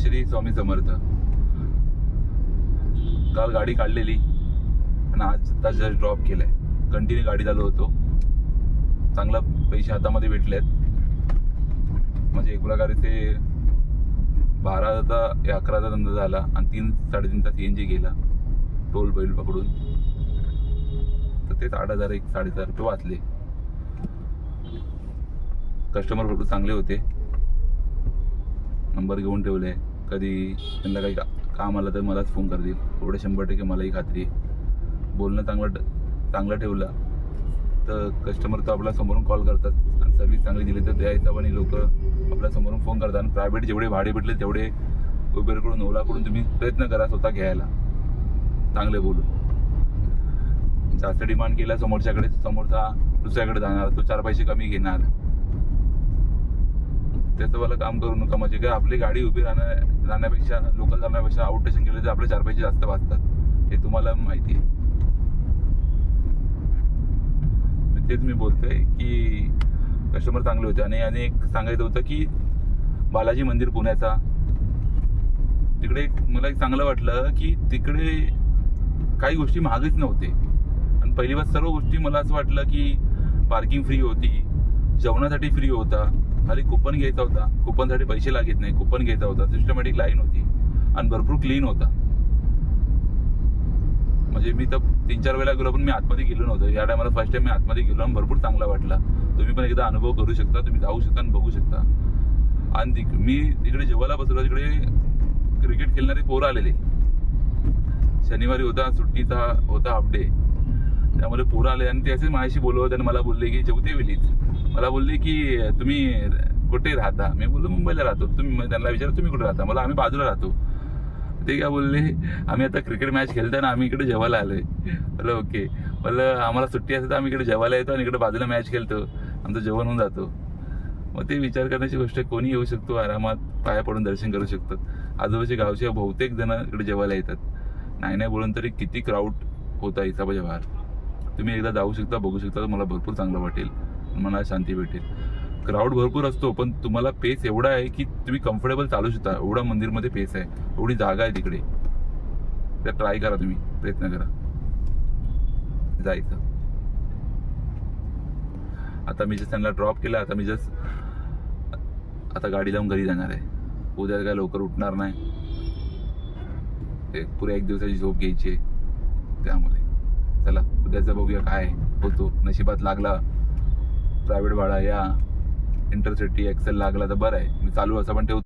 श्री स्वामी समर्थ. काल गाडी काढलेली आणि आज जस्ट ड्रॉप केलाय. कंटिन्यू गाडी चालू होतो. चांगला पैसे हातामध्ये भेटलेत. म्हणजे एक प्रकारे ते 12चा 11चा धंदा झाला आणि 3-3.5चा CNG गेला टोल बैल पकडून. तर ते 8,000 1,500 रुपये वाचले. कस्टमर भरपूर चांगले होते. नंबर घेऊन ठेवले. कधी त्यांना काही काम आलं तर मलाच फोन करतील एवढे 100% मलाही खात्री आहे. बोलणं चांगलं ठेवलं तर कस्टमर तर आपल्या समोरून कॉल करतात आणि सर्व्हिस चांगली दिली तर त्या हिशोबाने लोक आपल्या समोरून फोन करतात. आणि प्रायव्हेट जेवढे भाडे भेटले तेवढे उबेरकडून ओलाकडून तुम्ही प्रयत्न करा स्वतः घ्यायला चांगले बोलून. जास्त डिमांड केला समोरच्याकडे, समोरचा दुसऱ्याकडे जाणार, तो 4 पैसे कमी घेणार. त्याचं मला काम करू नका. म्हणजे काय आपली गाडी उभी राहण्यापेक्षा लोकल जाण्यापेक्षा आउट स्टेशन गेले तर आपले 4 पैसे जास्त वाचतात हे तुम्हाला माहिती आहे. तेच मी बोलतोय की कस्टमर चांगले होते. आणि एक सांगायचं होतं की बालाजी मंदिर पुण्याचा तिकडे मला एक चांगलं वाटलं की तिकडे काही गोष्टी महागच नव्हते. आणि पहिली बार सर्व गोष्टी मला असं वाटलं की पार्किंग फ्री होती, जेवणासाठी फ्री होता, खाली कुपन घ्यायचा होता, कुपनसाठी पैसे लागत नाही, कुपन घ्यायचा होता, सिस्टमॅटिक लाईन होती आणि भरपूर क्लीन होता. म्हणजे मी तर 3-4 वेळा गेलो पण मी आतमध्ये गेलो नव्हतो. या टायमाला फर्स्ट टाइम मी आतमध्ये गेलो आणि भरपूर चांगला वाटला. तुम्ही पण एकदा अनुभव करू शकता. तुम्ही जाऊ शकता आणि बघू शकता. आणि मी तिकडे जेवायला बसलो. तिकडे क्रिकेट खेळणारे पोरं आलेले. शनिवारी होता, सुट्टीचा होता हाफ डे. त्यामुळे पोरं आले आणि ते असेच माझ्याशी बोलवत आणि मला बोलले की जेवते वेळीच मला बोलले की तुम्ही कुठे राहता. मी बोललो मुंबईला राहतो. तुम्ही त्यांना विचारा तुम्ही कुठे राहता. मला आम्ही बाजूला राहतो. ते काय बोलले आम्ही आता क्रिकेट मॅच खेळतोय ना आम्ही इकडे जेवायला आलोय. बोललं ओके. बोललं आम्हाला सुट्टी असते तर आम्ही इकडे जेवायला येतो आणि इकडे बाजूला मॅच खेळतो, आमचं जेवण होऊन जातो. मग ते विचार करण्याची गोष्ट आहे. कोणी येऊ शकतो, आरामात पाया पडून दर्शन करू शकतात. आजूबाजूचे गावचे बहुतेक जण इकडे जेवायला येतात. नाही बोलून तरी किती क्राऊड होता हिसाबाच्या बाहेर. तुम्ही एकदा जाऊ शकता, बघू शकता. तुम्हाला भरपूर चांगलं वाटेल, मनाला शांती भेटेल. क्राऊड भरपूर असतो पण तुम्हाला पेस एवढा आहे की तुम्ही कम्फर्टेबल चालू शकता. एवढा मंदिरमध्ये पेस आहे, एवढी जागा आहे तिकडे. तर ट्राय करा, तुम्ही प्रयत्न करा जायचं. आता मी जस्ट त्यांना ड्रॉप केला. आता गाडी लावून घरी जाणार आहे. उद्या काय लवकर उठणार नाही. पुऱ्या 1 दिवसाची झोप घ्यायची आहे. त्यामुळे चला उद्याचं बघूया काय होतो. नशिबात लागला प्रायव्हेट भाडा या इंटरसिटी एक्सेल लागला तर बरं आहे. मी चालू असं पण ठेवतो.